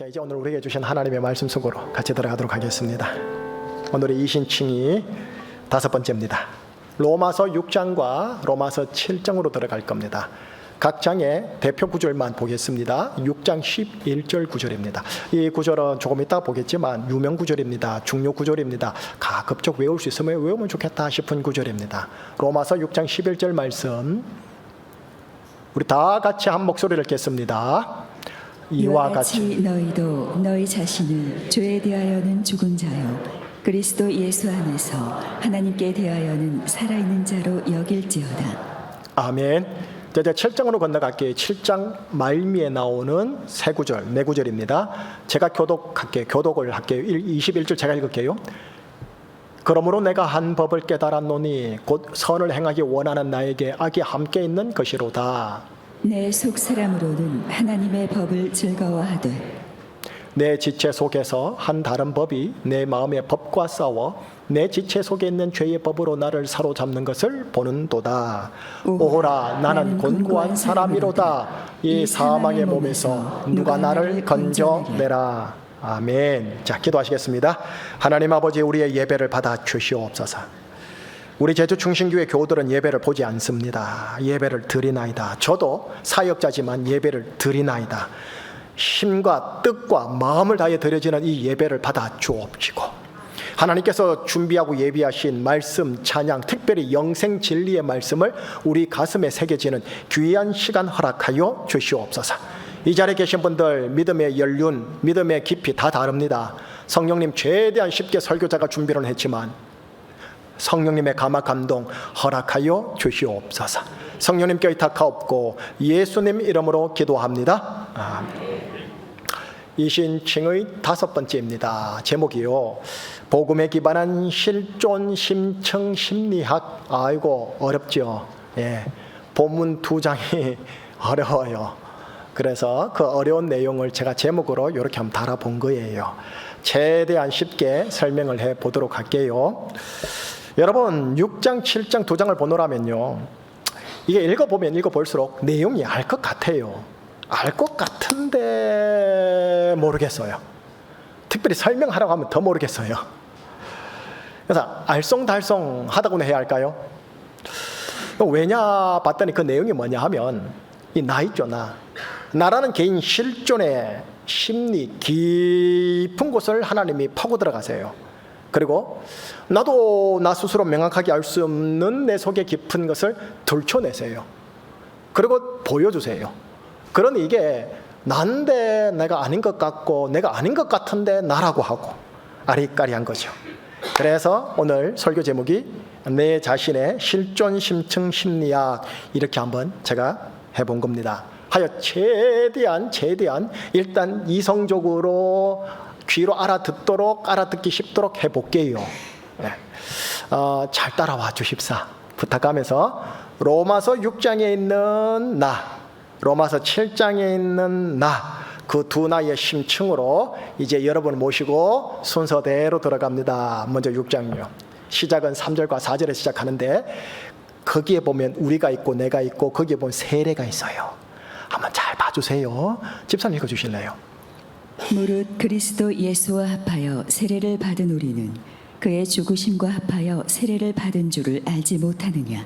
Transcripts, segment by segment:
자, 이제 오늘 우리에게 주신 하나님의 말씀 속으로 같이 들어가도록 하겠습니다. 오늘의 이신칭이 5번째입니다. 로마서 6장과 로마서 7장으로 들어갈 겁니다. 각 장의 대표 구절만 보겠습니다. 6장 11절 구절입니다. 이 구절은 조금 이따 보겠지만 유명 구절입니다. 중요 구절입니다. 가급적 외울 수 있으면 외우면 좋겠다 싶은 구절입니다. 로마서 6장 11절 말씀 우리 다 같이 한 목소리를 읽겠습니다. 이와 같이 너희도 너희 자신을 죄에 대하여는 죽은 자요 그리스도 예수 안에서 하나님께 대하여는 살아있는 자로 여길지어다. 아멘. 이제 7장으로 건너갈게요. 7장 말미에 나오는 세 구절, 네 구절입니다. 제가 교독을 할게요. 21절 제가 읽을게요. 그러므로 내가 한 법을 깨달았노니 곧 선을 행하기 원하는 나에게 악이 함께 있는 것이로다. 내 속 사람으로는 하나님의 법을 즐거워하되 내 지체 속에서 한 다른 법이 내 마음의 법과 싸워 내 지체 속에 있는 죄의 법으로 나를 사로잡는 것을 보는도다. 오호라 나는 곤고한 사람이로다. 이 사망의 몸에서 누가 나를 건져내라. 아멘. 자, 기도하시겠습니다. 하나님 아버지, 우리의 예배를 받아 주시옵소서. 우리 제주충신교회 교우들은 예배를 보지 않습니다. 예배를 드리나이다. 저도 사역자지만 예배를 드리나이다. 힘과 뜻과 마음을 다해 드려지는 이 예배를 받아 주옵시고, 하나님께서 준비하고 예비하신 말씀, 찬양, 특별히 영생 진리의 말씀을 우리 가슴에 새겨지는 귀한 시간 허락하여 주시옵소서. 이 자리에 계신 분들 믿음의 연륜, 믿음의 깊이 다 다릅니다. 성령님 최대한 쉽게 설교자가 준비를 했지만 성령님의 감화 감동 허락하여 주시옵소서. 성령님께 의탁하옵고 예수님 이름으로 기도합니다. 아멘. 이신칭의 5번째입니다. 제목이요, 복음에 기반한 실존 심층 심리학. 아이고 어렵죠. 예, 본문 2장이 어려워요. 그래서 그 어려운 내용을 제가 제목으로 이렇게 한번 달아본 거예요. 최대한 쉽게 설명을 해보도록 할게요. 여러분 6장 7장 2장을 보노라면요, 이게 읽어보면 읽어볼수록 내용이 알 것 같아요. 알 것 같은데 모르겠어요. 특별히 설명하라고 하면 더 모르겠어요. 그래서 알쏭달쏭 하다고는 해야 할까요? 왜냐 봤더니 그 내용이 뭐냐 하면 이 나 있죠, 나라는 개인 실존의 심리 깊은 곳을 하나님이 파고 들어가세요. 그리고 나도 나 스스로 명확하게 알 수 없는 내 속에 깊은 것을 들춰내세요. 그리고 보여주세요. 그러니 이게 난데 내가 아닌 것 같고 내가 아닌 것 같은데 나라고 하고 아리까리한 거죠. 그래서 오늘 설교 제목이 내 자신의 실존 심층 심리학, 이렇게 한번 제가 해본 겁니다. 하여 최대한 일단 이성적으로 귀로 알아듣기 쉽도록 해볼게요. 네. 잘 따라와 주십사 부탁하면서 로마서 6장에 있는 나, 로마서 7장에 있는 나, 그 두 나의 심층으로 이제 여러분 모시고 순서대로 들어갑니다. 먼저 6장이요. 시작은 3절과 4절에 시작하는데 거기에 보면 우리가 있고 내가 있고 거기에 보면 세례가 있어요. 한번 잘 봐주세요. 집사님 읽어주실래요? 무릇 그리스도 예수와 합하여 세례를 받은 우리는 그의 죽으심과 합하여 세례를 받은 줄을 알지 못하느냐.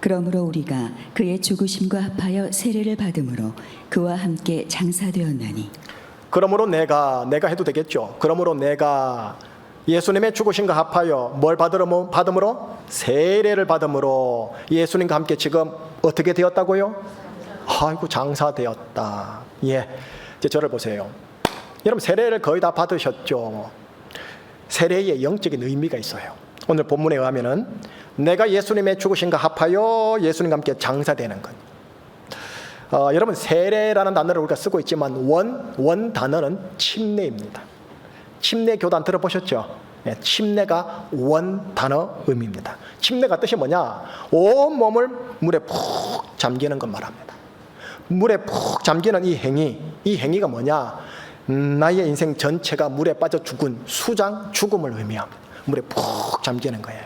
그러므로 우리가 그의 죽으심과 합하여 세례를 받음으로 그와 함께 장사되었나니. 그러므로 내가 해도 되겠죠. 그러므로 내가 예수님의 죽으심과 합하여 뭘 받음으로? 세례를 받음으로 예수님과 함께 지금 어떻게 되었다고요? 아이고 장사되었다. 예, 이제 저를 보세요. 여러분 세례를 거의 다 받으셨죠. 세례의 영적인 의미가 있어요. 오늘 본문에 의하면은 내가 예수님의 죽으심과 합하여 예수님과 함께 장사되는 것. 여러분 세례라는 단어를 우리가 쓰고 있지만 원 단어는 침례입니다. 침례 교단 들어보셨죠? 네, 침례가 원 단어 의미입니다. 침례가 뜻이 뭐냐? 온 몸을 물에 푹 잠기는 것 말합니다. 물에 푹 잠기는 이 행위가 뭐냐? 나의 인생 전체가 물에 빠져 죽은 죽음을 의미합니다. 물에 푹 잠기는 거예요.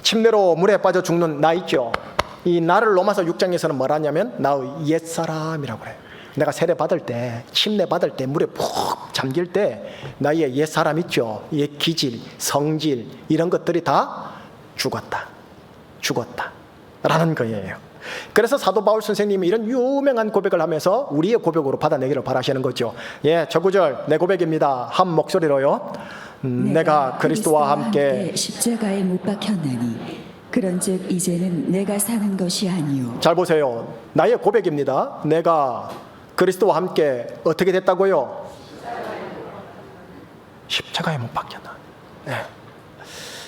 침례로 물에 빠져 죽는 나 있죠. 이 나를 로마서 6장에서는 뭐라 하냐면 나의 옛사람이라고 해요. 내가 세례 받을 때, 침례 받을 때, 물에 푹 잠길 때 나의 옛 사람 있죠. 옛 기질, 성질 이런 것들이 다 죽었다 라는 거예요. 그래서 사도 바울 선생님이 이런 유명한 고백을 하면서 우리의 고백으로 받아내기를 바라시는 거죠. 예, 저 구절 내 고백입니다. 한 목소리로요. 내가 그리스도와 함께 십자가에 못 박혔나니 그런즉 이제는 내가 사는 것이 아니요. 잘 보세요. 나의 고백입니다. 내가 그리스도와 함께 어떻게 됐다고요? 십자가에 못 박혔나. 네.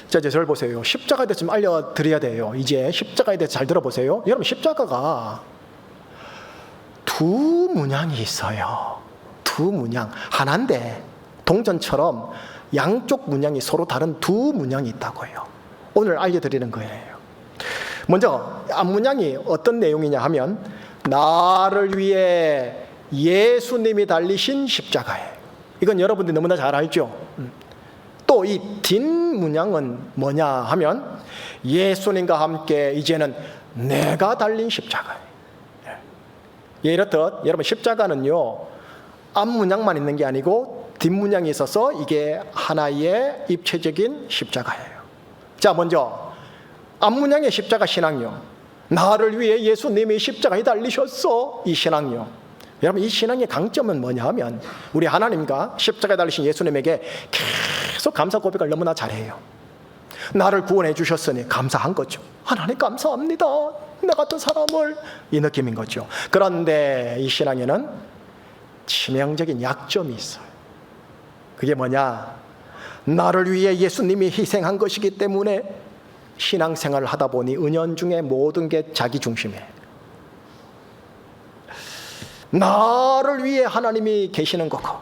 자, 이제 저를 보세요. 십자가에 대해서 좀 알려드려야 돼요. 이제 십자가에 대해서 잘 들어보세요. 여러분, 십자가가 두 문양이 있어요. 두 문양. 하나인데 동전처럼 양쪽 문양이 서로 다른 두 문양이 있다고요. 오늘 알려드리는 거예요. 먼저 앞문양이 어떤 내용이냐 하면 나를 위해 예수님이 달리신 십자가예요. 이건 여러분들이 너무나 잘 알죠. 또 이 뒷문양은 뭐냐 하면 예수님과 함께 이제는 내가 달린 십자가예요. 예, 이렇듯 여러분 십자가는요 앞문양만 있는 게 아니고 뒷문양이 있어서 이게 하나의 입체적인 십자가예요. 자, 먼저 앞문양의 십자가 신앙요. 나를 위해 예수님이 십자가에 달리셨어. 이 신앙요. 여러분 이 신앙의 강점은 뭐냐 하면 우리 하나님과 십자가에 달리신 예수님에게 계속 감사 고백을 너무나 잘해요. 나를 구원해 주셨으니 감사한 거죠. 하나님 감사합니다. 나 같은 사람을, 이 느낌인 거죠. 그런데 이 신앙에는 치명적인 약점이 있어요. 그게 뭐냐? 나를 위해 예수님이 희생한 것이기 때문에 신앙생활을 하다 보니 은연중에 모든 게 자기 중심이에요. 나를 위해 하나님이 계시는 거고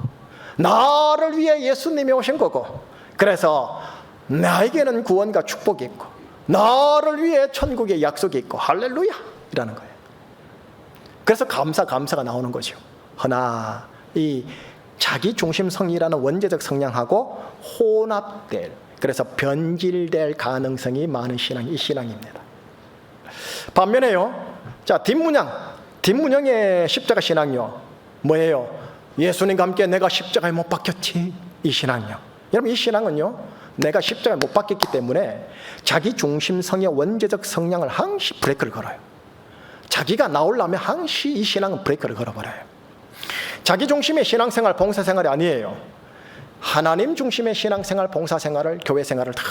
나를 위해 예수님이 오신 거고 그래서 나에게는 구원과 축복이 있고 나를 위해 천국의 약속이 있고 할렐루야 이라는 거예요. 그래서 감사가 나오는 거죠. 허나 이 자기중심성이라는 원죄적 성향하고 혼합될, 그래서 변질될 가능성이 많은 신앙이 이 신앙입니다. 반면에요, 자 뒷문양의 십자가 신앙이요 뭐예요? 예수님과 함께 내가 십자가에 못 박혔지, 이 신앙이요. 여러분 이 신앙은요 내가 십자가에 못 박혔기 때문에 자기중심성의 원죄적 성향을 항시 브레이크를 걸어요. 자기가 나오려면 항시 이 신앙은 브레이크를 걸어버려요. 자기중심의 신앙생활, 봉사생활이 아니에요. 하나님 중심의 신앙생활, 봉사생활을, 교회생활을 다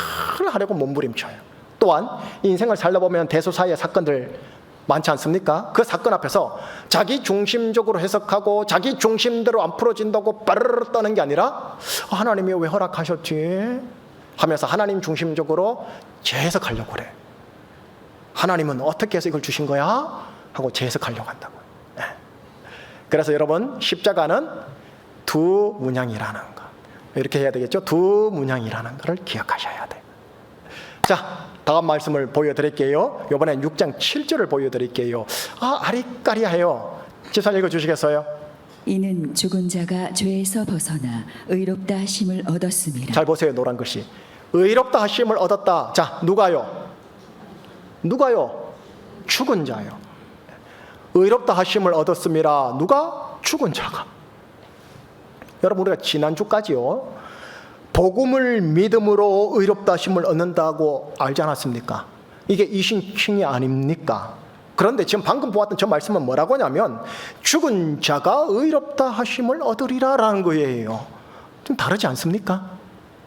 하려고 몸부림쳐요. 또한 인생을 살다 보면 대소사의 사건들 많지 않습니까? 그 사건 앞에서 자기 중심적으로 해석하고 자기 중심대로 안 풀어진다고 빠르르 떠는 게 아니라 하나님이 왜 허락하셨지? 하면서 하나님 중심적으로 재해석하려고 그래. 하나님은 어떻게 해서 이걸 주신 거야? 하고 재해석하려고 한다고. 네. 그래서 여러분 십자가는 두 문양이라는 거, 이렇게 해야 되겠죠? 두 문양이라는 것을 기억하셔야 돼요. 자, 다음 말씀을 보여드릴게요. 이번엔 6장 7절을 보여드릴게요. 아리까리해요. 집사님 읽어주시겠어요? 이는 죽은 자가 죄에서 벗어나 의롭다 하심을 얻었습니다. 잘 보세요. 노란 글씨. 의롭다 하심을 얻었다. 자, 누가요? 죽은 자요. 의롭다 하심을 얻었습니다. 누가? 죽은 자가. 여러분 우리가 지난주까지요 복음을 믿음으로 의롭다 하심을 얻는다고 알지 않았습니까? 이게 이신칭이 아닙니까? 그런데 지금 방금 보았던 저 말씀은 뭐라고 하냐면 죽은 자가 의롭다 하심을 얻으리라 라는 거예요. 좀 다르지 않습니까?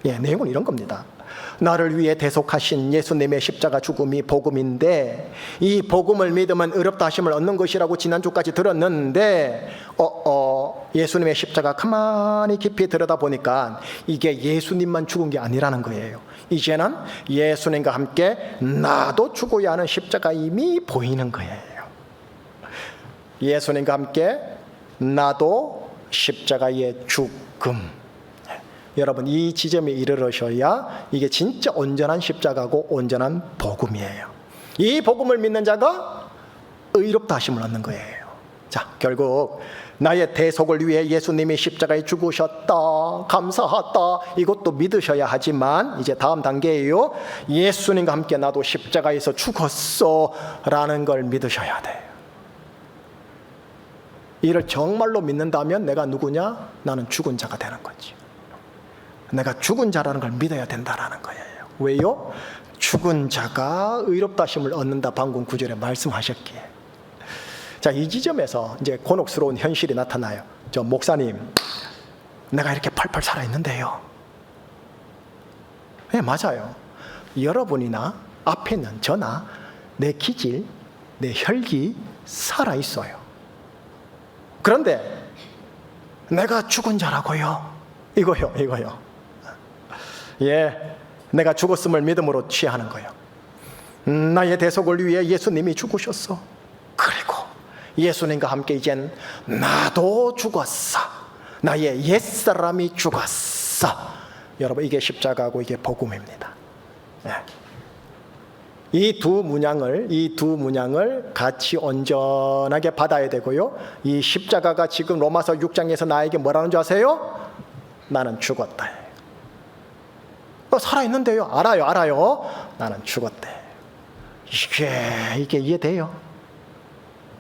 예, 내용은 이런 겁니다. 나를 위해 대속하신 예수님의 십자가 죽음이 복음인데 이 복음을 믿으면 의롭다 하심을 얻는 것이라고 지난주까지 들었는데 예수님의 십자가 가만히 깊이 들여다보니까 이게 예수님만 죽은 게 아니라는 거예요. 이제는 예수님과 함께 나도 죽어야 하는 십자가임이 보이는 거예요. 예수님과 함께 나도 십자가의 죽음. 여러분 이 지점에 이르러셔야 이게 진짜 온전한 십자가고 온전한 복음이에요. 이 복음을 믿는 자가 의롭다 하심을 얻는 거예요. 자, 결국 나의 대속을 위해 예수님이 십자가에 죽으셨다, 감사하다, 이것도 믿으셔야 하지만 이제 다음 단계예요. 예수님과 함께 나도 십자가에서 죽었어 라는 걸 믿으셔야 돼요. 이를 정말로 믿는다면 내가 누구냐? 나는 죽은 자가 되는 거지. 내가 죽은 자라는 걸 믿어야 된다라는 거예요. 왜요? 죽은 자가 의롭다심을 얻는다. 방금 9절에 말씀하셨기에. 자, 이 지점에서 이제 곤혹스러운 현실이 나타나요. 저 목사님, 내가 이렇게 펄펄 살아있는데요. 네, 맞아요. 여러분이나 앞에 있는 저나 내 기질, 내 혈기 살아있어요. 그런데 내가 죽은 자라고요. 이거요. 예, 내가 죽었음을 믿음으로 취하는 거예요. 나의 대속을 위해 예수님이 죽으셨어. 그리고 예수님과 함께 이젠 나도 죽었어. 나의 옛사람이 죽었어. 여러분, 이게 십자가고 이게 복음입니다. 예. 이 두 문양을 같이 온전하게 받아야 되고요. 이 십자가가 지금 로마서 6장에서 나에게 뭐라는 줄 아세요? 나는 죽었다. 살아있는데요. 알아요. 나는 죽었대. 이게 이해돼요?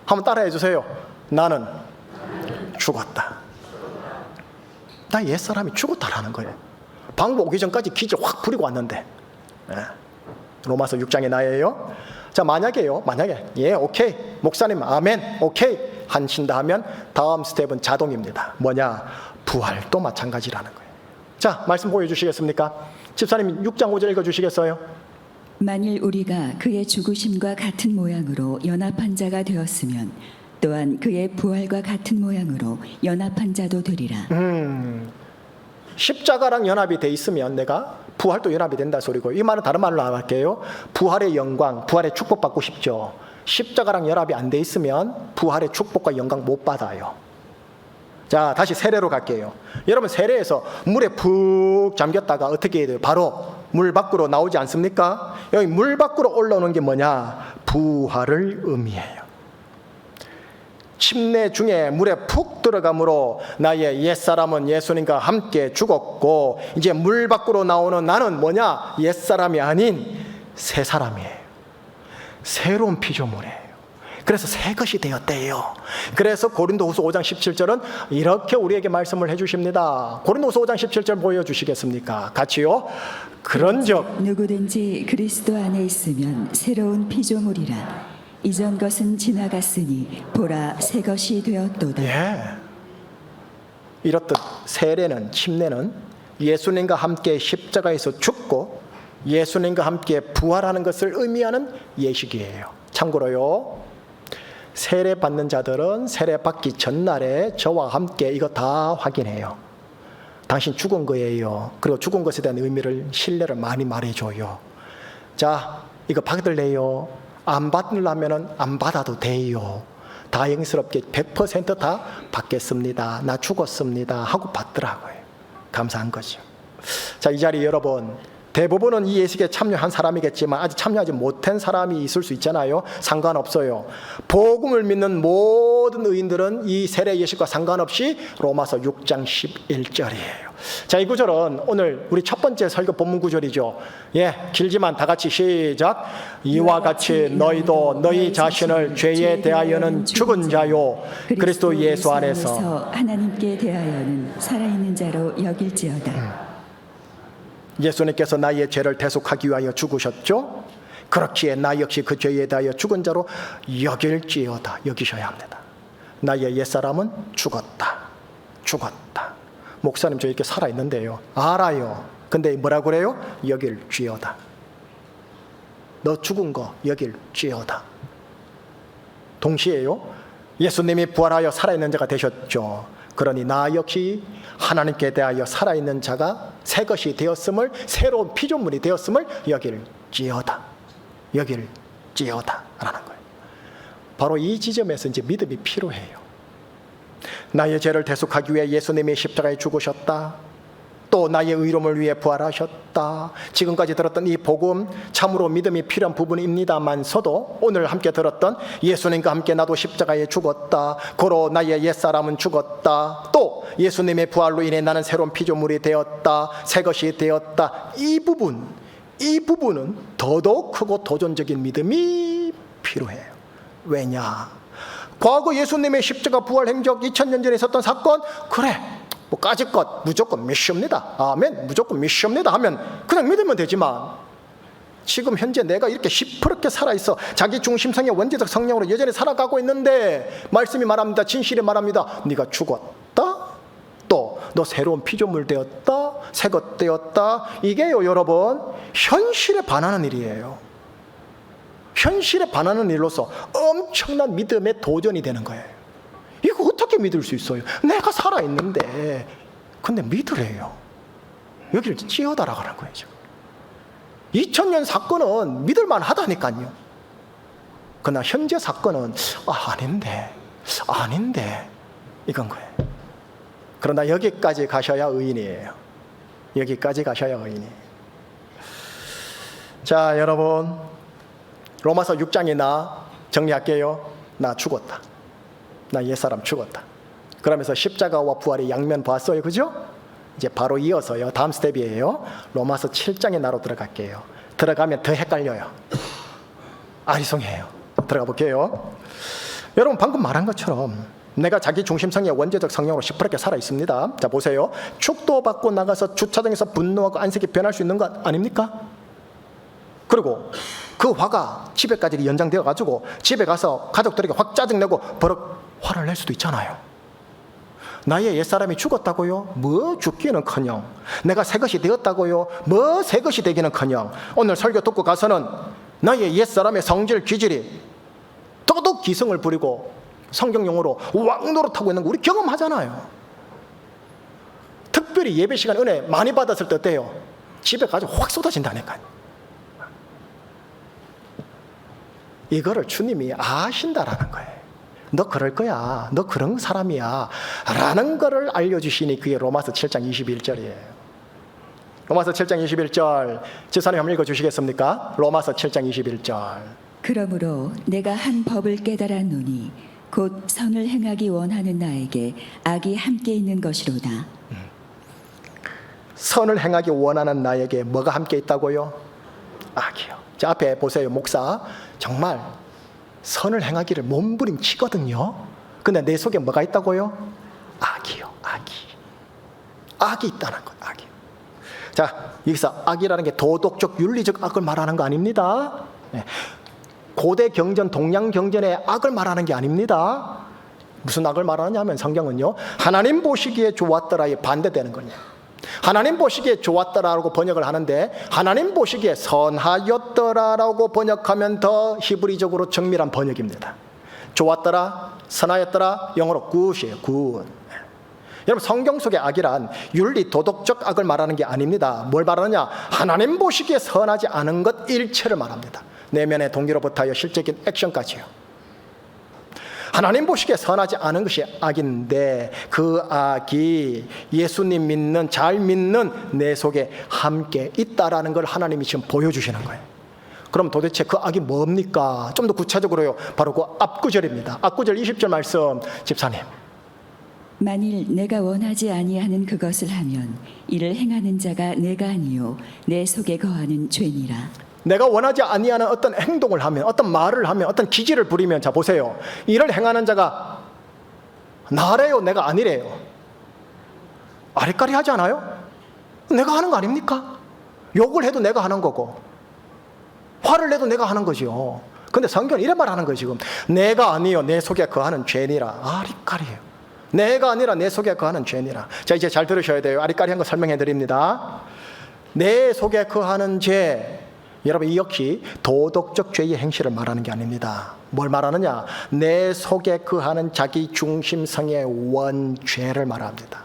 한번 따라해 주세요. 나는 죽었다. 나 옛사람이 죽었다라는 거예요. 방금 오기 전까지 기절 확 부리고 왔는데. 예. 로마서 6장의 나예요. 자, 만약에 예, 오케이, 목사님 아멘, 오케이 하신다 하면 다음 스텝은 자동입니다. 뭐냐? 부활도 마찬가지라는 거예요. 자, 말씀 보여주시겠습니까? 집사님 6장 5절 읽어주시겠어요? 만일 우리가 그의 죽으심과 같은 모양으로 연합한 자가 되었으면 또한 그의 부활과 같은 모양으로 연합한 자도 되리라. 십자가랑 연합이 돼 있으면 내가 부활도 연합이 된다 소리고, 이 말은 다른 말로 나갈게요. 부활의 영광, 부활의 축복 받고 싶죠. 십자가랑 연합이 안 돼 있으면 부활의 축복과 영광 못 받아요. 자, 다시 세례로 갈게요. 여러분, 세례에서 물에 푹 잠겼다가 어떻게 해야 돼요? 바로 물 밖으로 나오지 않습니까? 여기 물 밖으로 올라오는 게 뭐냐? 부활을 의미해요. 침례 중에 물에 푹 들어감으로 나의 옛사람은 예수님과 함께 죽었고, 이제 물 밖으로 나오는 나는 뭐냐? 옛사람이 아닌 새 사람이에요. 새로운 피조물이에요. 그래서 새 것이 되었대요. 그래서 고린도후서 5장 17절은 이렇게 우리에게 말씀을 해주십니다. 고린도후서 5장 17절 보여주시겠습니까? 같이요. 그런즉 누구든지 그리스도 안에 있으면 새로운 피조물이라. 이전 것은 지나갔으니 보라 새 것이 되었도다. 예. 이렇듯 세례는, 침례는 예수님과 함께 십자가에서 죽고 예수님과 함께 부활하는 것을 의미하는 예식이에요. 참고로요, 세례 받는 자들은 세례 받기 전날에 저와 함께 이거 다 확인해요. 당신 죽은 거예요. 그리고 죽은 것에 대한 의미를, 신뢰를 많이 말해줘요. 자, 이거 받을래요? 안 받으려면 안 받아도 돼요. 다행스럽게 100% 다 받겠습니다. 나 죽었습니다 하고 받더라고요. 감사한 거죠. 자, 이 자리 여러분, 대부분은 이 예식에 참여한 사람이겠지만 아직 참여하지 못한 사람이 있을 수 있잖아요. 상관없어요. 복음을 믿는 모든 의인들은 이 세례 예식과 상관없이 로마서 6장 11절이에요. 자, 이 구절은 오늘 우리 첫 번째 설교 본문 구절이죠. 예, 길지만 다 같이 시작. 이와 같이 너희도 너희 자신을 죄에 대하여는 죽은 자요 그리스도 예수 안에서 하나님께 대하여는 살아있는 자로 여길지어다. 예수님께서 나의 죄를 대속하기 위하여 죽으셨죠. 그렇기에 나 역시 그 죄에 대하여 죽은 자로 여길지어다. 여기셔야 합니다. 나의 옛사람은 죽었다. 목사님, 저 이렇게 살아있는데요. 알아요. 근데 뭐라 그래요? 여길지어다. 너 죽은 거 여길지어다. 동시에요, 예수님이 부활하여 살아있는 자가 되셨죠. 그러니 나 역시 하나님께 대하여 살아있는 자가 새 것이 되었음을, 새로운 피조물이 되었음을 여길지어다 라는 거예요. 바로 이 지점에서 이제 믿음이 필요해요. 나의 죄를 대속하기 위해 예수님이 십자가에 죽으셨다. 또 나의 의로움을 위해 부활하셨다. 지금까지 들었던 이 복음, 참으로 믿음이 필요한 부분입니다만서도 오늘 함께 들었던 예수님과 함께 나도 십자가에 죽었다. 고로 나의 옛사람은 죽었다. 또 예수님의 부활로 인해 나는 새로운 피조물이 되었다. 새 것이 되었다. 이 부분은 더더욱 크고 도전적인 믿음이 필요해요. 왜냐? 과거 예수님의 십자가 부활 행적 2000년 전에 있었던 사건, 그래 뭐 까짓것 무조건 미시옵니다, 아멘, 무조건 미시옵니다 하면 그냥 믿으면 되지만, 지금 현재 내가 이렇게 시퍼렇게 살아있어 자기 중심성의 원죄적 성령으로 여전히 살아가고 있는데 말씀이 말합니다, 진실이 말합니다, 네가 죽었다, 또 너 새로운 피조물 되었다, 새것 되었다. 이게요 여러분, 현실에 반하는 일이에요. 현실에 반하는 일로서 엄청난 믿음의 도전이 되는 거예요. 이거 어떻게 믿을 수 있어요? 내가 살아있는데. 근데 믿으래요. 여기를 찌어달아가는 거예요 지금. 2000년 사건은 믿을만 하다니까요. 그러나 현재 사건은 아닌데 이건 거예요. 그러나 여기까지 가셔야 의인이에요. 여기까지 가셔야 의인이에요. 자 여러분, 로마서 6장에 나 정리할게요. 나 죽었다, 나 옛사람 죽었다. 그러면서 십자가와 부활의 양면 봤어요, 그죠? 이제 바로 이어서요, 다음 스텝이에요. 로마서 7장의 나로 들어갈게요. 들어가면 더 헷갈려요. 아리송해요. 들어가 볼게요. 여러분 방금 말한 것처럼 내가 자기 중심성의 원죄적 성령으로 시퍼렇게 살아 있습니다. 자 보세요. 축도받고 나가서 주차장에서 분노하고 안색이 변할 수 있는 것 아닙니까? 그리고 그 화가 집에까지 연장되어 가지고 집에 가서 가족들에게 확 짜증내고 버럭 화를 낼 수도 있잖아요. 나의 옛사람이 죽었다고요? 뭐 죽기는커녕 내가 새것이 되었다고요? 뭐 새것이 되기는커녕 오늘 설교 듣고 가서는 나의 옛사람의 성질 기질이 더더욱 기승을 부리고 성경용어로 왕노릇하고 있는 거 우리 경험하잖아요. 특별히 예배 시간 은혜 많이 받았을 때 어때요? 집에 가지고 확 쏟아진다니까요. 이거를 주님이 아신다라는 거예요. 너 그럴 거야, 너 그런 사람이야 라는 거를 알려주시니 그게 로마서 7장 21절이에요 로마서 7장 21절 지사님 한번 읽어주시겠습니까? 로마서 7장 21절. 그러므로 내가 한 법을 깨달았노니 곧 선을 행하기 원하는 나에게 악이 함께 있는 것이로다. 선을 행하기 원하는 나에게 뭐가 함께 있다고요? 악이요. 자 앞에 보세요. 목사 정말 선을 행하기를 몸부림치거든요. 근데 내 속에 뭐가 있다고요? 악이요. 악이 있다는 거예요. 악이. 자 여기서 악이라는 게 도덕적 윤리적 악을 말하는 거 아닙니다. 고대 경전 동양 경전의 악을 말하는 게 아닙니다. 무슨 악을 말하냐면 성경은요 하나님 보시기에 좋았더라에 반대되는 거예요. 하나님 보시기에 좋았더라라고 번역을 하는데 하나님 보시기에 선하였더라라고 번역하면 더 히브리적으로 정밀한 번역입니다. 좋았더라, 선하였더라, 영어로 good이에요. good. 여러분 성경 속의 악이란 윤리 도덕적 악을 말하는 게 아닙니다. 뭘 말하느냐? 하나님 보시기에 선하지 않은 것 일체를 말합니다. 내면의 동기로부터 하여 실제적인 액션까지요. 하나님 보시기에 선하지 않은 것이 악인데 그 악이 예수님 믿는 잘 믿는 내 속에 함께 있다라는 걸 하나님이 지금 보여주시는 거예요. 그럼 도대체 그 악이 뭡니까? 좀 더 구체적으로요. 바로 그 앞구절입니다. 앞구절 20절 말씀 집사님. 만일 내가 원하지 아니하는 그것을 하면 이를 행하는 자가 내가 아니요 내 속에 거하는 죄니라. 내가 원하지 아니하는 어떤 행동을 하면, 어떤 말을 하면, 어떤 기질을 부리면, 자 보세요. 이를 행하는 자가 나래요, 내가 아니래요? 아리까리 하지 않아요? 내가 하는 거 아닙니까? 욕을 해도 내가 하는 거고 화를 내도 내가 하는 거지요. 근데 성경은 이런 말 하는 거예요 지금. 내가 아니요 내 속에 거하는 죄니라. 아리까리예요. 내가 아니라 내 속에 거하는 죄니라. 자 이제 잘 들으셔야 돼요. 아리까리한 거 설명해 드립니다. 내 속에 거하는 죄, 여러분 이 역시 도덕적 죄의 행실을 말하는 게 아닙니다. 뭘 말하느냐? 내 속에 거하는 자기 중심성의 원죄를 말합니다.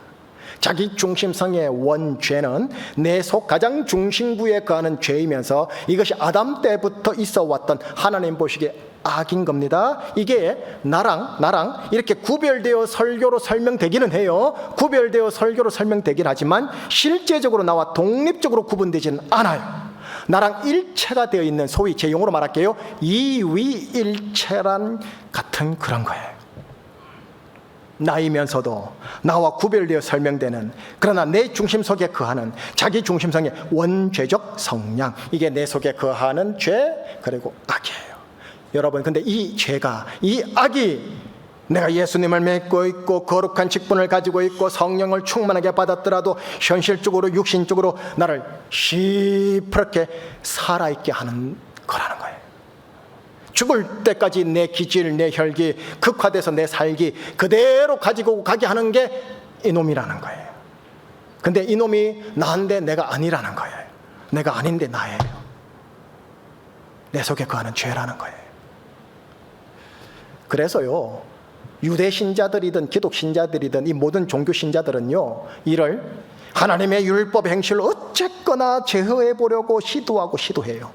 자기 중심성의 원죄는 내 속 가장 중심부에 거하는 죄이면서 이것이 아담 때부터 있어 왔던 하나님 보시기에 악인 겁니다. 이게 나랑 이렇게 구별되어 설교로 설명되기는 해요. 구별되어 설교로 설명되긴 하지만 실제적으로 나와 독립적으로 구분되지는 않아요. 나랑 일체가 되어 있는, 소위 제 용어로 말할게요, 이위일체란 같은 그런 거예요. 나이면서도 나와 구별되어 설명되는, 그러나 내 중심 속에 거하는 자기 중심성의 원죄적 성향, 이게 내 속에 거하는 죄, 그리고 악이에요. 여러분 근데 이 죄가, 이 악이 내가 예수님을 믿고 있고 거룩한 직분을 가지고 있고 성령을 충만하게 받았더라도 현실적으로 육신적으로 나를 시퍼렇게 살아있게 하는 거라는 거예요. 죽을 때까지 내 기질, 내 혈기, 극화돼서 내 살기 그대로 가지고 가게 하는 게 이놈이라는 거예요. 근데 이놈이 나인데 내가 아니라는 거예요. 내가 아닌데 나예요. 내 속에 거하는 죄라는 거예요. 그래서요, 유대 신자들이든 기독 신자들이든 이 모든 종교 신자들은요, 이를 하나님의 율법 행실을 어쨌거나 제어해 보려고 시도해요.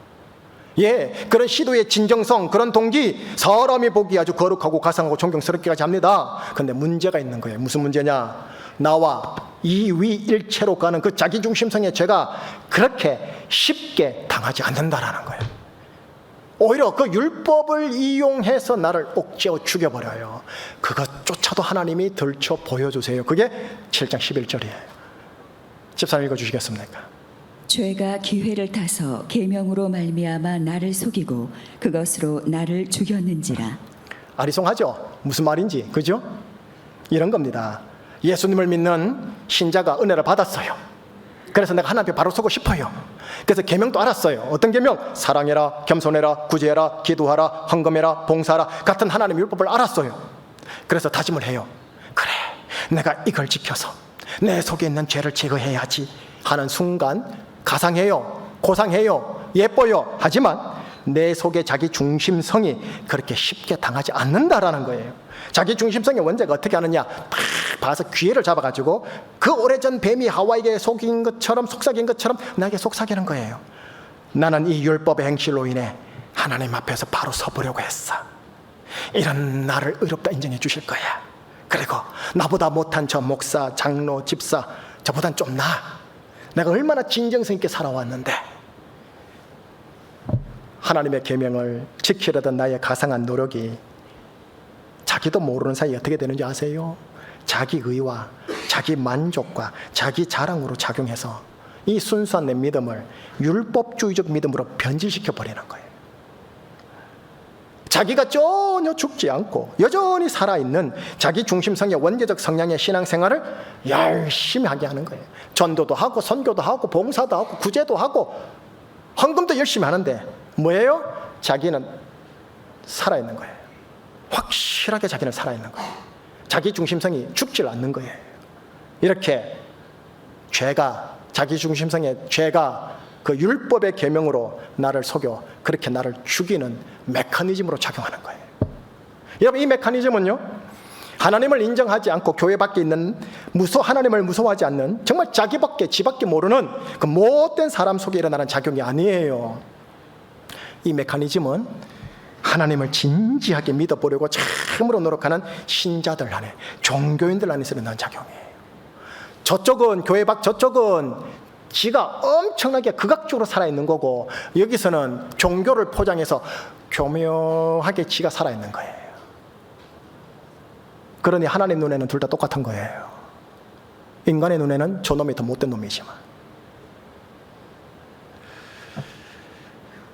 예, 그런 시도의 진정성, 그런 동기, 사람이 보기 아주 거룩하고 가상하고 존경스럽기까지 합니다. 근데 문제가 있는 거예요. 무슨 문제냐? 나와 이위일체로 가는 그 자기중심성의 죄가 그렇게 쉽게 당하지 않는다라는 거예요. 오히려 그 율법을 이용해서 나를 옥죄어 죽여버려요. 그것조차도 하나님이 들춰 보여주세요. 그게 7장 11절이에요. 집사님 읽어주시겠습니까? 죄가 기회를 타서 계명으로 말미암아 나를 속이고 그것으로 나를 죽였는지라. 아리송하죠? 무슨 말인지, 그죠? 이런 겁니다. 예수님을 믿는 신자가 은혜를 받았어요. 그래서 내가 하나님 앞에 바로 서고 싶어요. 그래서 계명도 알았어요. 어떤 계명? 사랑해라, 겸손해라, 구제해라, 기도하라, 헌금해라, 봉사하라 같은 하나님의 율법을 알았어요. 그래서 다짐을 해요. 그래, 내가 이걸 지켜서 내 속에 있는 죄를 제거해야지 하는 순간 가상해요, 고상해요, 예뻐요. 하지만 내 속에 자기 중심성이 그렇게 쉽게 당하지 않는다라는 거예요. 자기 중심성의 원죄가 어떻게 하느냐? 팍 봐서 귀를 잡아가지고 그 오래전 뱀이 하와에게 속인 것처럼, 속삭인 것처럼 나에게 속삭이는 거예요. 나는 이 율법의 행실로 인해 하나님 앞에서 바로 서보려고 했어. 이런 나를 의롭다 인정해 주실 거야. 그리고 나보다 못한 저 목사, 장로, 집사, 저보단 좀 나아. 내가 얼마나 진정성 있게 살아왔는데 하나님의 계명을 지키려던 나의 가상한 노력이 자기도 모르는 사이에 어떻게 되는지 아세요? 자기 의와 자기 만족과 자기 자랑으로 작용해서 이 순수한 내 믿음을 율법주의적 믿음으로 변질시켜 버리는 거예요. 자기가 전혀 죽지 않고 여전히 살아있는 자기 중심성의 원죄적 성향의 신앙생활을 열심히 하게 하는 거예요. 전도도 하고 선교도 하고 봉사도 하고 구제도 하고 헌금도 열심히 하는데 뭐예요? 자기는 살아있는 거예요. 확실하게 자기는 살아있는 거예요. 자기 중심성이 죽질 않는 거예요. 이렇게 죄가, 자기 중심성의 죄가 그 율법의 계명으로 나를 속여 그렇게 나를 죽이는 메커니즘으로 작용하는 거예요. 여러분, 이 메커니즘은요, 하나님을 인정하지 않고 교회 밖에 있는 하나님을 무서워하지 않는 정말 자기밖에 지밖에 모르는 그 못된 사람 속에 일어나는 작용이 아니에요. 이 메커니즘은 하나님을 진지하게 믿어보려고 참으로 노력하는 신자들 안에, 종교인들 안에서 일어나는 작용이에요. 저쪽은 교회 밖, 저쪽은 지가 엄청나게 극악적으로 살아있는 거고 여기서는 종교를 포장해서 교묘하게 지가 살아있는 거예요. 그러니 하나님 눈에는 둘 다 똑같은 거예요. 인간의 눈에는 저놈이 더 못된 놈이지만.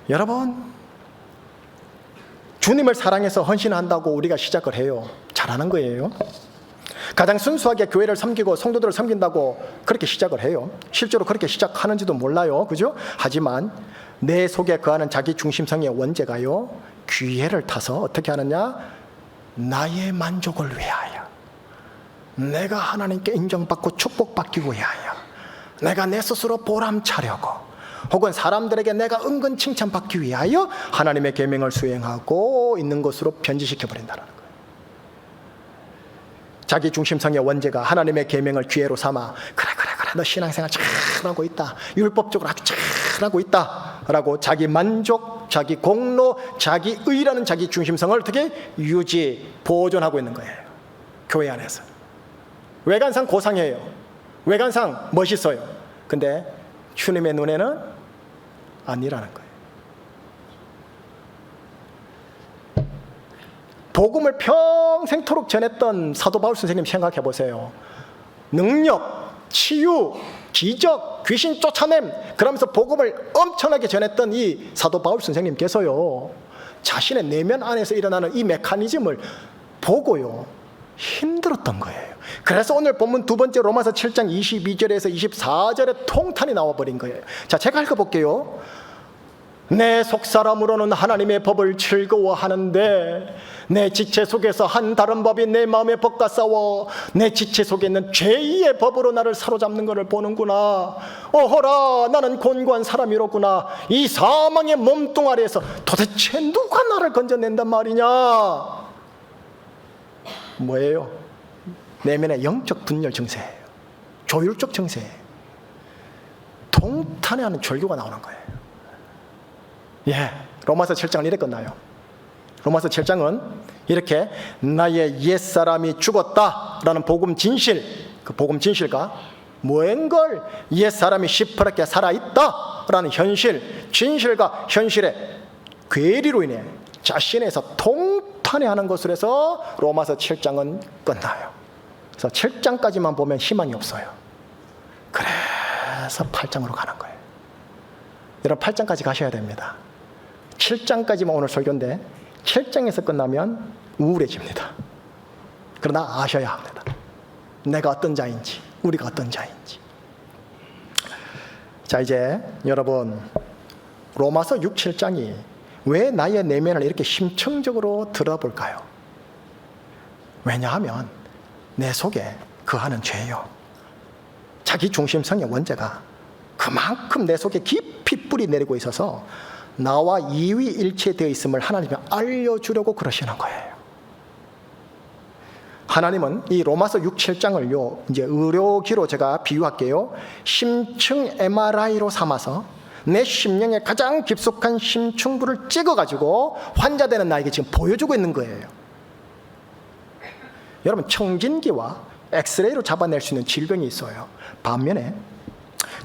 여러분, 주님을 사랑해서 헌신한다고 우리가 시작을 해요. 잘하는 거예요. 가장 순수하게 교회를 섬기고 성도들을 섬긴다고 그렇게 시작을 해요. 실제로 그렇게 시작하는지도 몰라요. 그죠? 하지만 내 속에 거하는 자기 중심성의 원죄가요, 기회를 타서 어떻게 하느냐? 나의 만족을 위하여, 내가 하나님께 인정받고 축복받기 위하여, 내가 내 스스로 보람차려고, 혹은 사람들에게 내가 은근 칭찬받기 위하여 하나님의 계명을 수행하고 있는 것으로 변질시켜버린다는 거예요. 자기 중심성의 원죄가 하나님의 계명을 기회로 삼아 그래 너 신앙생활 잘하고 있다, 율법적으로 아주 잘하고 있다 라고 자기 만족, 자기 공로, 자기 의라는 자기 중심성을 어떻게 유지, 보존하고 있는 거예요. 교회 안에서 외관상 고상해요. 외관상 멋있어요. 근데 주님의 눈에는 아니라는 거예요. 복음을 평생토록 전했던 사도 바울 선생님 생각해 보세요. 능력, 치유, 기적, 귀신 쫓아냄, 그러면서 복음을 엄청나게 전했던 이 사도 바울 선생님께서요, 자신의 내면 안에서 일어나는 이 메커니즘을 보고요 힘들었던 거예요. 그래서 오늘 본문 두 번째 로마서 7장 22절에서 24절에 통탄이 나와버린 거예요. 자, 제가 읽어볼게요. 내 속사람으로는 하나님의 법을 즐거워하는데 내 지체 속에서 한 다른 법이 내 마음의 법과 싸워 내 지체 속에 있는 죄의 법으로 나를 사로잡는 것을 보는구나. 어허라, 나는 곤고한 사람이로구나. 이 사망의 몸뚱아리에서 도대체 누가 나를 건져낸단 말이냐. 뭐예요? 내면의 영적 분열 증세예요. 조율적 증세예요. 통탄해하는 절규가 나오는 거예요. 예, 로마서 7장은 이렇게 끝나요. 로마서 7장은 이렇게 나의 옛사람이 죽었다라는 복음 진실, 그 복음 진실과 무언걸 옛사람이 시퍼렇게 살아있다라는 현실, 진실과 현실의 괴리로 인해 자신에서 통탄해하는 것으로 해서 로마서 7장은 끝나요. 그래서 7장까지만 보면 희망이 없어요. 그래서 8장으로 가는 거예요. 여러분 8장까지 가셔야 됩니다. 7장까지만 오늘 설교인데 7장에서 끝나면 우울해집니다. 그러나 아셔야 합니다. 내가 어떤 자인지, 우리가 어떤 자인지. 자, 이제 여러분 로마서 6, 7장이 왜 나의 내면을 이렇게 심층적으로 들어볼까요? 왜냐하면 내 속에 거하는 죄요, 자기 중심성의 원죄가 그만큼 내 속에 깊이 뿌리 내리고 있어서 나와 이위일체되어 있음을 하나님이 알려주려고 그러시는 거예요. 하나님은 이 로마서 6, 7장을요 이제 의료기로 제가 비유할게요. 심층 MRI로 삼아서 내 심령의 가장 깊숙한 심층부를 찍어가지고 환자되는 나에게 지금 보여주고 있는 거예요. 여러분 청진기와 엑스레이로 잡아낼 수 있는 질병이 있어요. 반면에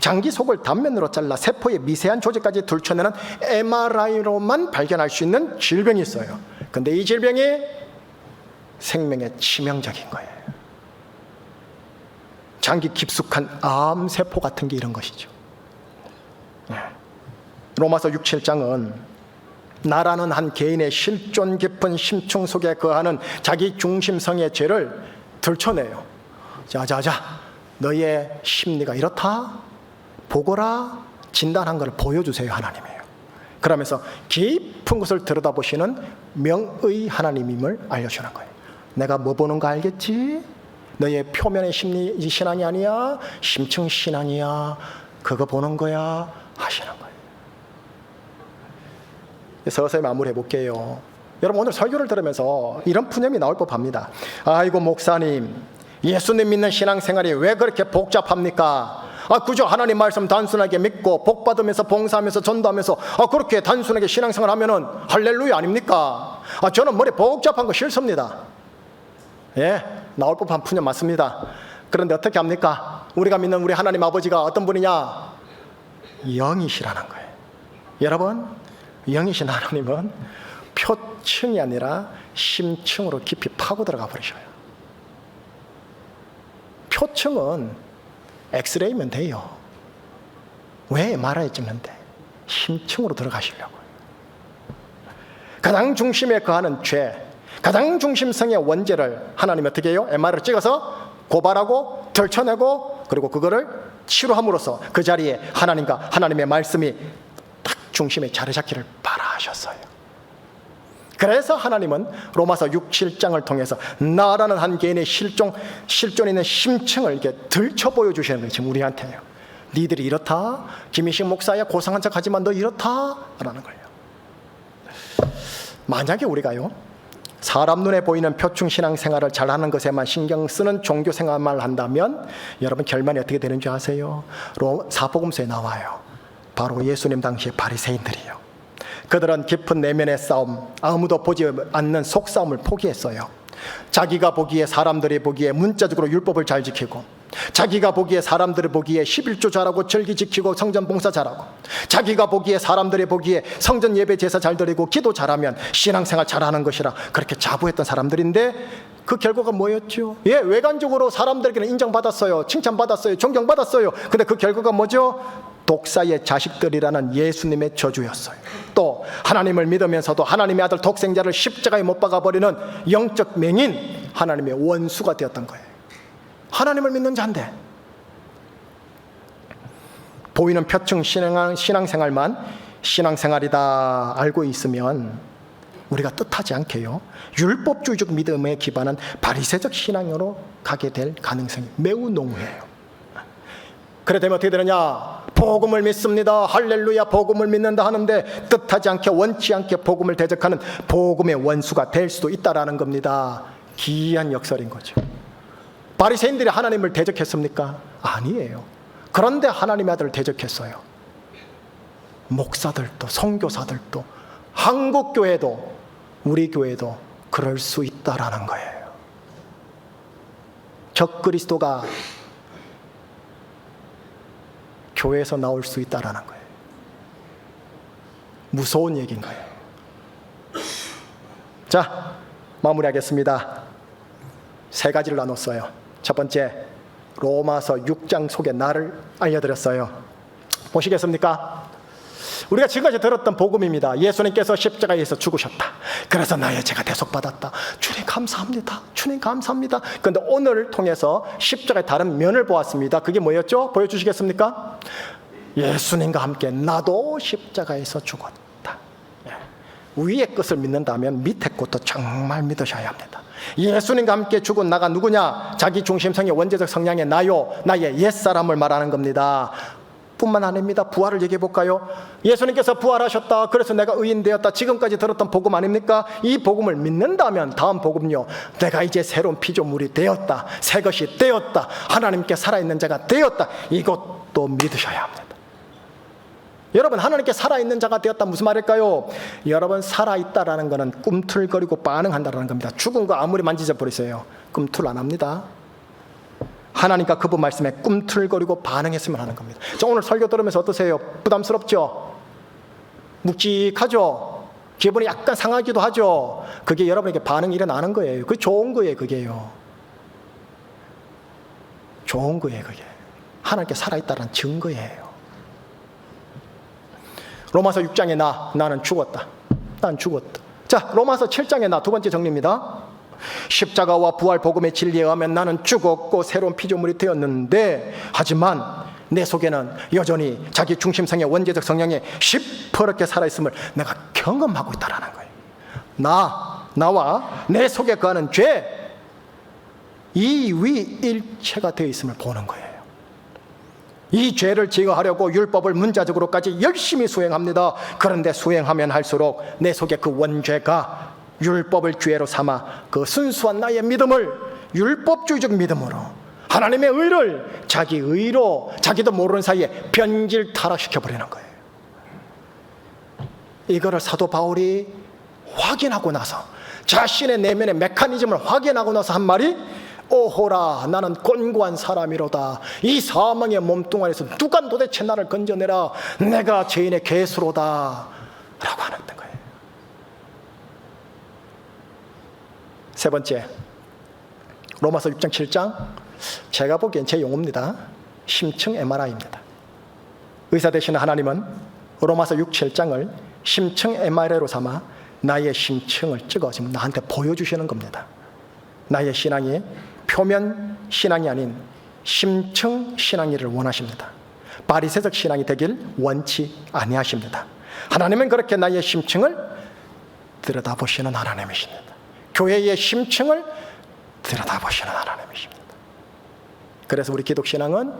장기 속을 단면으로 잘라 세포의 미세한 조직까지 들춰내는 MRI로만 발견할 수 있는 질병이 있어요. 근데 이 질병이 생명에 치명적인 거예요. 장기 깊숙한 암세포 같은 게 이런 것이죠. 로마서 6, 7장은 나라는 한 개인의 실존 깊은 심층 속에 거하는 자기 중심성의 죄를 들춰내요. 자자자, 너의 심리가 이렇다? 보거라, 진단한 것을 보여주세요. 하나님이에요. 그러면서 깊은 것을 들여다보시는 명의 하나님임을 알려주는 거예요. 내가 뭐 보는 거 알겠지? 너의 표면의 심리 신앙이 아니야, 심층 신앙이야. 그거 보는 거야 하시는 거예요. 서서히 마무리해 볼게요. 여러분 오늘 설교를 들으면서 이런 푸념이 나올 법합니다. 아이고 목사님, 예수님 믿는 신앙생활이 왜 그렇게 복잡합니까? 그저 하나님 말씀 단순하게 믿고 복 받으면서 봉사하면서 전도하면서 그렇게 단순하게 신앙생활 하면은 할렐루야 아닙니까? 저는 머리 복잡한 거 싫습니다. 예, 나올 법한 푸념 맞습니다. 그런데 어떻게 합니까? 우리가 믿는 우리 하나님 아버지가 어떤 분이냐? 영이시라는 거예요. 여러분, 영이신 하나님은 표층이 아니라 심층으로 깊이 파고 들어가 버리셔요. 표층은 엑스레이면 돼요. 왜 MRI 찍는데? 심층으로 들어가시려고요. 가장 중심에 거하는 죄, 가장 중심성의 원죄를 하나님이 어떻게 해요? MRI를 찍어서 고발하고 들춰내고 그리고 그거를 치료함으로써 그 자리에 하나님과 하나님의 말씀이 딱 중심에 자리 잡기를 바라셨어요. 그래서 하나님은 로마서 6, 7장을 통해서 나라는 한 개인의 실존에 있는 심층을 이렇게 들춰 보여주시는 거예요. 지금 우리한테요. 니들이 이렇다? 김희식 목사야 고상한 척 하지만 너 이렇다? 라는 거예요. 만약에 우리가요 사람 눈에 보이는 표층 신앙생활을 잘하는 것에만 신경 쓰는 종교생활만 한다면 여러분 결말이 어떻게 되는 줄 아세요? 사복음서에 나와요. 바로 예수님 당시의 바리새인들이요. 그들은 깊은 내면의 싸움, 아무도 보지 않는 속싸움을 포기했어요. 자기가 보기에 사람들이 보기에 문자적으로 율법을 잘 지키고, 자기가 보기에 사람들이 보기에 11조 잘하고 절기 지키고 성전 봉사 잘하고, 자기가 보기에 사람들이 보기에 성전 예배 제사 잘 드리고 기도 잘하면 신앙생활 잘하는 것이라 그렇게 자부했던 사람들인데 그 결과가 뭐였죠? 예, 외관적으로 사람들에게는 인정받았어요. 칭찬받았어요. 존경받았어요. 근데 그 결과가 뭐죠? 독사의 자식들이라는 예수님의 저주였어요. 또 하나님을 믿으면서도 하나님의 아들 독생자를 십자가에 못 박아버리는 영적 맹인, 하나님의 원수가 되었던 거예요. 하나님을 믿는 자인데 보이는 표층 신앙생활만 신앙생활이다 알고 있으면 우리가 뜻하지 않게요, 율법주의적 믿음에 기반한 바리새적 신앙으로 가게 될 가능성이 매우 농후해요. 그래 되면 어떻게 되느냐? 복음을 믿습니다, 할렐루야, 복음을 믿는다 하는데 뜻하지 않게 원치 않게 복음을 대적하는 복음의 원수가 될 수도 있다라는 겁니다. 기이한 역설인 거죠. 바리새인들이 하나님을 대적했습니까? 아니에요. 그런데 하나님의 아들을 대적했어요. 목사들도 선교사들도 한국교회도 우리 교회도 그럴 수 있다라는 거예요. 적그리스도가 교회에서 나올 수 있다라는 거예요. 무서운 얘기인 거예요. 자, 마무리하겠습니다. 세 가지를 나눴어요. 첫 번째, 로마서 6장 속의 나를 알려드렸어요. 보시겠습니까? 우리가 지금까지 들었던 복음입니다. 예수님께서 십자가에서 죽으셨다. 그래서 나의 죄가 대속받았다. 주님 감사합니다. 주님 감사합니다. 그런데 오늘을 통해서 십자가의 다른 면을 보았습니다. 그게 뭐였죠? 보여주시겠습니까? 예수님과 함께 나도 십자가에서 죽었다. 위의 것을 믿는다면 밑에 것도 정말 믿으셔야 합니다. 예수님과 함께 죽은 나가 누구냐? 자기 중심성의 원죄적 성향의 나요, 나의 옛사람을 말하는 겁니다. 뿐만 아닙니다. 부활을 얘기해 볼까요? 예수님께서 부활하셨다. 그래서 내가 의인 되었다. 지금까지 들었던 복음 아닙니까? 이 복음을 믿는다면 다음 복음요, 내가 이제 새로운 피조물이 되었다. 새 것이 되었다. 하나님께 살아있는 자가 되었다. 이것도 믿으셔야 합니다. 여러분, 하나님께 살아있는 자가 되었다 무슨 말일까요? 여러분, 살아있다라는 것은 꿈틀거리고 반응한다라는 겁니다. 죽은 거 아무리 만지자 버리세요, 꿈틀 안 합니다. 하나님과 그분 말씀에 꿈틀거리고 반응했으면 하는 겁니다. 자, 오늘 설교 들으면서 어떠세요? 부담스럽죠? 묵직하죠? 기분이 약간 상하기도 하죠? 그게 여러분에게 반응이 일어나는 거예요. 그게 좋은 거예요. 그게요, 좋은 거예요. 그게 하나님께 살아있다는 증거예요. 로마서 6장에 나는 죽었다. 난 죽었다. 자, 로마서 7장에 나 두 번째 정리입니다. 십자가와 부활 복음의 진리에 의하면 나는 죽었고 새로운 피조물이 되었는데, 하지만 내 속에는 여전히 자기 중심성의 원죄적 성향에 시퍼렇게 살아있음을 내가 경험하고 있다는 거예요. 나와 내 속에 거하는 죄, 이 위일체가 되어 있음을 보는 거예요. 이 죄를 제거하려고 율법을 문자적으로까지 열심히 수행합니다. 그런데 수행하면 할수록 내 속에 그 원죄가 율법을 기회로 삼아 그 순수한 나의 믿음을 율법주의적 믿음으로, 하나님의 의를 자기 의로 자기도 모르는 사이에 변질 타락시켜버리는 거예요. 이거를 사도 바울이 확인하고 나서, 자신의 내면의 메커니즘을 확인하고 나서 한 말이, 오호라 나는 곤고한 사람이로다. 이 사망의 몸뚱아리에서 누가 도대체 나를 건져내라. 내가 죄인의 괴수로다 라고 하는 거예요. 세 번째, 로마서 6장 7장, 제가 보기엔 제 용어입니다. 심층 MRI입니다. 의사 되시는 하나님은 로마서 6, 7장을 심층 MRI로 삼아 나의 심층을 찍어 지금 나한테 보여주시는 겁니다. 나의 신앙이 표면 신앙이 아닌 심층 신앙이를 원하십니다. 바리새적 신앙이 되길 원치 아니하십니다. 하나님은 그렇게 나의 심층을 들여다보시는 하나님이십니다. 교회의 심층을 들여다보시는 하나님이십니다. 그래서 우리 기독신앙은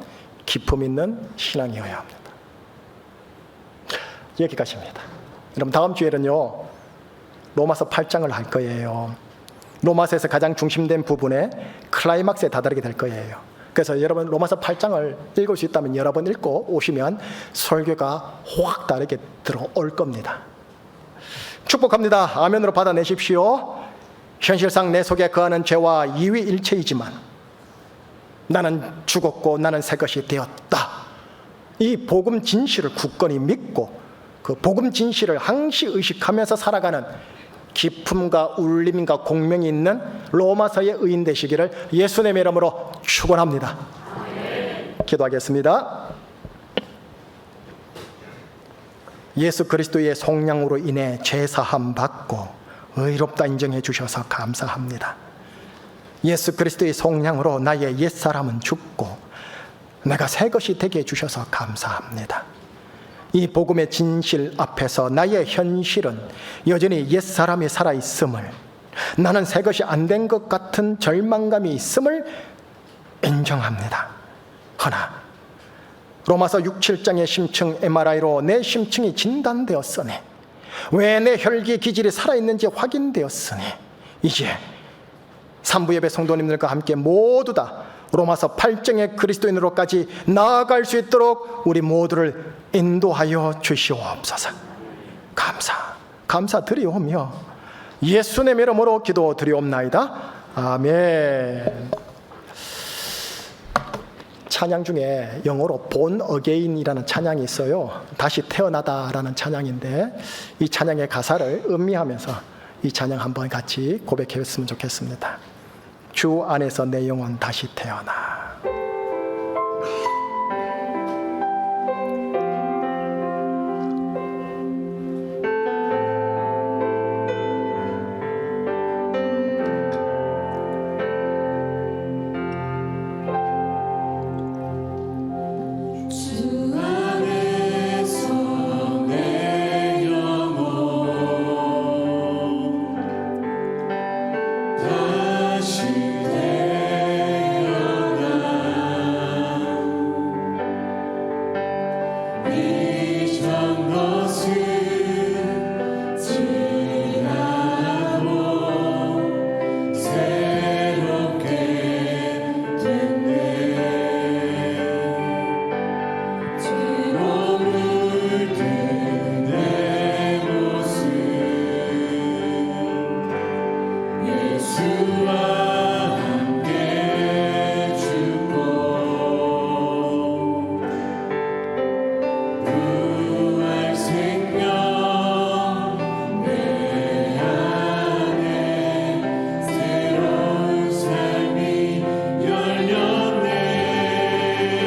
기품 있는 신앙이어야 합니다. 여기까지입니다. 여러분, 다음 주에는요 로마서 8장을 할 거예요. 로마서에서 가장 중심된 부분에 클라이막스에 다다르게 될 거예요. 그래서 여러분, 로마서 8장을 읽을 수 있다면 여러 번 읽고 오시면 설교가 확 다르게 들어올 겁니다. 축복합니다. 아멘으로 받아내십시오. 현실상 내 속에 거하는 죄와 이위일체이지만 나는 죽었고 나는 새 것이 되었다. 이 복음 진실을 굳건히 믿고 그 복음 진실을 항시 의식하면서 살아가는 기쁨과 울림과 공명이 있는 로마서의 의인 되시기를 예수님의 이름으로 축원합니다. 기도하겠습니다. 예수 그리스도의 속량으로 인해 죄사함 받고 의롭다 인정해 주셔서 감사합니다. 예수 그리스도의 속량으로 나의 옛사람은 죽고 내가 새 것이 되게 해주셔서 감사합니다. 이 복음의 진실 앞에서 나의 현실은 여전히 옛사람이 살아있음을, 나는 새 것이 안 된 것 같은 절망감이 있음을 인정합니다. 허나 로마서 6, 7장의 심층 MRI로 내 심층이 진단되었으니, 왜 내 혈기 기질이 살아있는지 확인되었으니, 이제 산부예배 성도님들과 함께 모두 다 로마서 8장의 그리스도인으로까지 나아갈 수 있도록 우리 모두를 인도하여 주시옵소서. 감사드리오며 예수님의 이름으로 기도드리옵나이다. 아멘. 찬양 중에 영어로 Born Again이라는 찬양이 있어요. 다시 태어나다라는 찬양인데, 이 찬양의 가사를 음미하면서 이 찬양 한번 같이 고백했으면 좋겠습니다. 주 안에서 내 영혼 다시 태어나.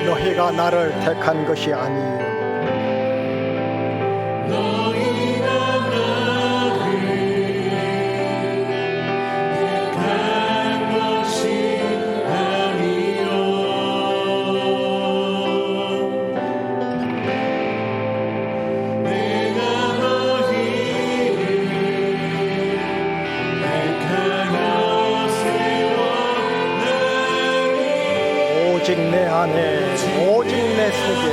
너희가 나를 택한 것이 아니요 오직 내 안에, 오직 내 속에,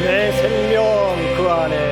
내 생명 그 안에,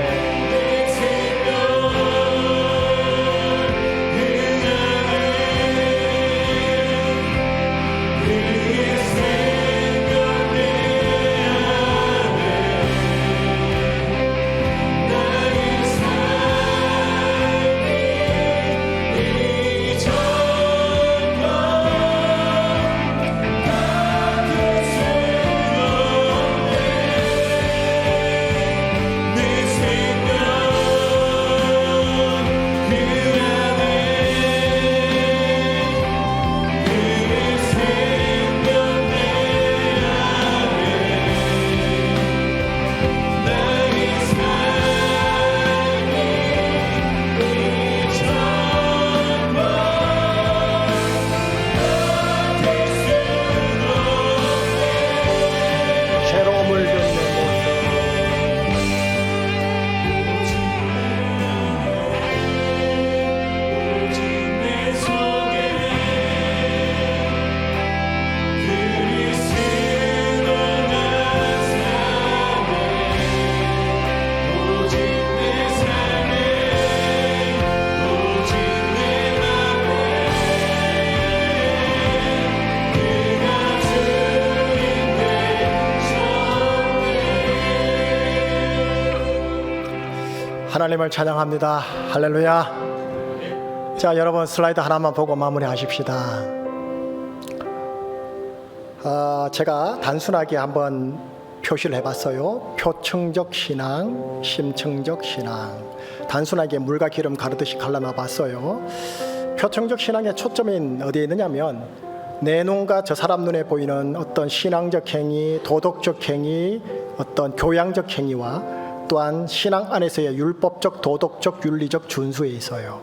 새로움을 듣는 하나님을 찬양합니다. 할렐루야. 자, 여러분 슬라이드 하나만 보고 마무리하십시다. 제가 단순하게 한번 표시를 해봤어요. 표층적 신앙, 심층적 신앙. 단순하게 물과 기름 가르듯이 갈라놔 봤어요. 표층적 신앙의 초점은 어디에 있느냐면 내 눈과 저 사람 눈에 보이는 어떤 신앙적 행위, 도덕적 행위, 어떤 교양적 행위와 또한 신앙 안에서의 율법적, 도덕적, 윤리적 준수에 있어요.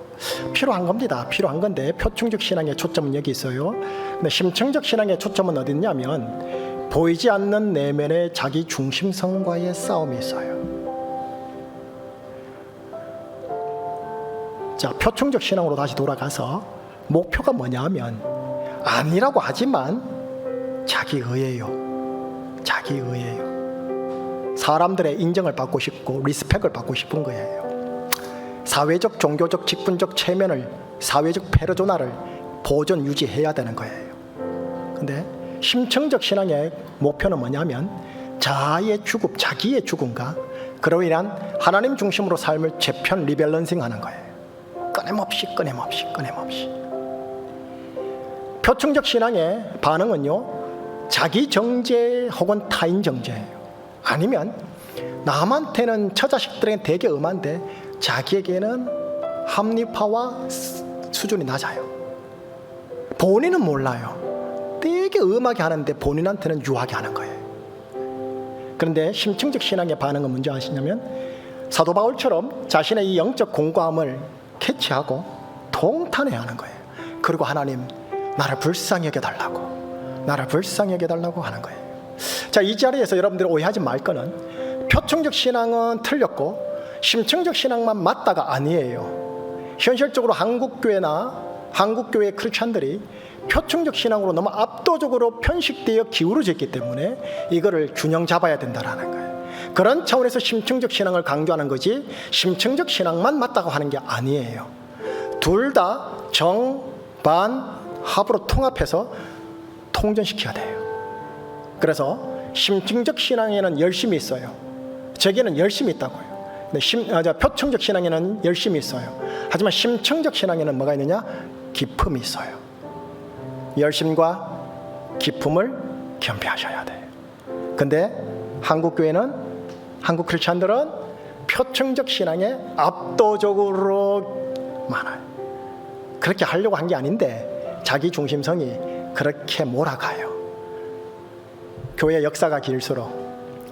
필요한 겁니다. 필요한 건데 표층적 신앙의 초점은 여기 있어요. 근데 심층적 신앙의 초점은 어디 있냐면 보이지 않는 내면의 자기 중심성과의 싸움이 있어요. 자, 표층적 신앙으로 다시 돌아가서 목표가 뭐냐 하면 아니라고 하지만 자기의예요. 자기의예요. 사람들의 인정을 받고 싶고 리스펙을 받고 싶은 거예요. 사회적, 종교적, 직분적 체면을, 사회적 페르소나를 보존 유지해야 되는 거예요. 근데 심층적 신앙의 목표는 뭐냐면 자아의 죽음, 자기의 죽음과 그로 인한 하나님 중심으로 삶을 재편 리밸런싱하는 거예요. 끊임없이. 표층적 신앙의 반응은요, 자기 정죄 혹은 타인 정죄예요. 아니면 남한테는 처자식들에게는 되게 엄한데 자기에게는 합리화와 수준이 낮아요. 본인은 몰라요. 되게 엄하게 하는데 본인한테는 유하게 하는 거예요. 그런데 심층적 신앙의 반응은 뭔지 아시냐면 사도 바울처럼 자신의 이 영적 공고함을 캐치하고 통탄해야 하는 거예요. 그리고 하나님, 나를 불쌍히 여겨달라고, 나를 불쌍히 여겨달라고 하는 거예요. 자, 이 자리에서 여러분들이 오해하지 말 거는 표층적 신앙은 틀렸고 심층적 신앙만 맞다가 아니에요. 현실적으로 한국교회나 한국교회 크리스찬들이 표층적 신앙으로 너무 압도적으로 편식되어 기울어져 있기 때문에 이거를 균형 잡아야 된다라는 거예요. 그런 차원에서 심층적 신앙을 강조하는 거지 심층적 신앙만 맞다고 하는 게 아니에요. 둘 다 정, 반, 합으로 통합해서 통전시켜야 돼요. 그래서 심층적 신앙에는 열심이 있어요. 제게는 열심이 있다고요. 근데 표층적 신앙에는 열심이 있어요. 하지만 심층적 신앙에는 뭐가 있느냐? 기품이 있어요. 열심과 기품을 겸비하셔야 돼요. 근데 한국교회는, 한국 크리스찬들은 표층적 신앙에 압도적으로 많아요. 그렇게 하려고 한 게 아닌데 자기 중심성이 그렇게 몰아가요. 교회 역사가 길수록,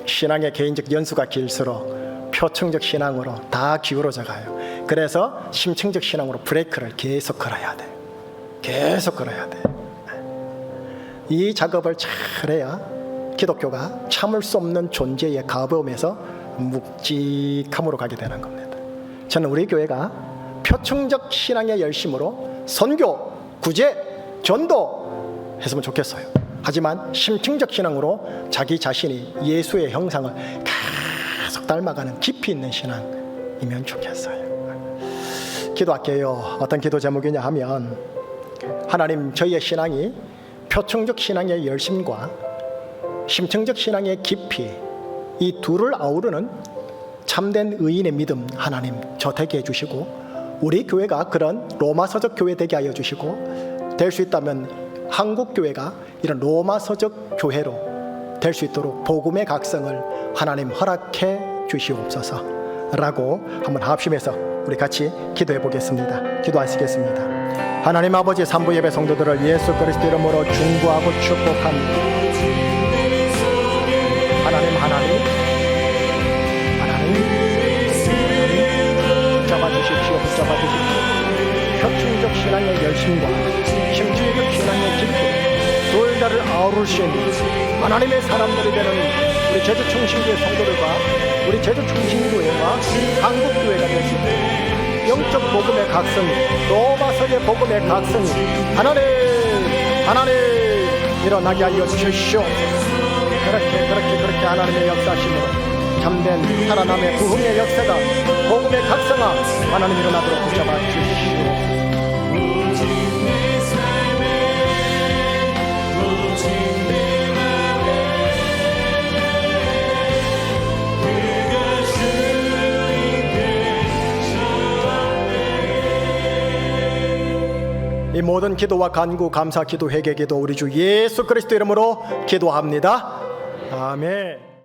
신앙의 개인적 연수가 길수록 표층적 신앙으로 다 기울어져 가요. 그래서 심층적 신앙으로 브레이크를 계속 걸어야 돼요. 계속 걸어야 돼요. 이 작업을 잘해야 기독교가 참을 수 없는 존재의 가범에서 묵직함으로 가게 되는 겁니다. 저는 우리 교회가 표층적 신앙의 열심으로 선교, 구제, 전도 했으면 좋겠어요. 하지만 심층적 신앙으로 자기 자신이 예수의 형상을 계속 닮아가는 깊이 있는 신앙이면 좋겠어요. 기도할게요. 어떤 기도 제목이냐 하면, 하나님, 저희의 신앙이 표층적 신앙의 열심과 심층적 신앙의 깊이, 이 둘을 아우르는 참된 의인의 믿음 하나님 저 되게 해주시고, 우리 교회가 그런 로마서적 교회 되게 하여 주시고, 될 수 있다면 한국교회가 이런 로마서적 교회로 될 수 있도록 복음의 각성을 하나님 허락해 주시옵소서 라고 한번 합심해서 우리 같이 기도해 보겠습니다. 기도하시겠습니다. 하나님 아버지, 산부 예배 성도들을 예수 그리스도 이름으로 중보하고 축복합니다. 하나님 붙잡아 주십시오. 붙잡아 주십시오. 표층적 신앙의 열심과 심층적 신앙의 깊이, 둘 다를 아우를 수 있는 하나님의 사람들이 되는 우리 제주충신교회 성도들과 우리 제주충신교회와 한국교회가 될 수 있는 영적 복음의 각성이, 로마서의 복음의 각성이 하나님 일어나게 하여 주십시오. 그렇게 하나님의 역사심으로 참된 살아남의 부흥의 역사가, 복음의 각성아 하나님 일어나도록 붙잡아 주십시오. 모든 기도와 간구, 감사 기도, 회개 기도 우리 주 예수 그리스도 이름으로 기도합니다. 아멘.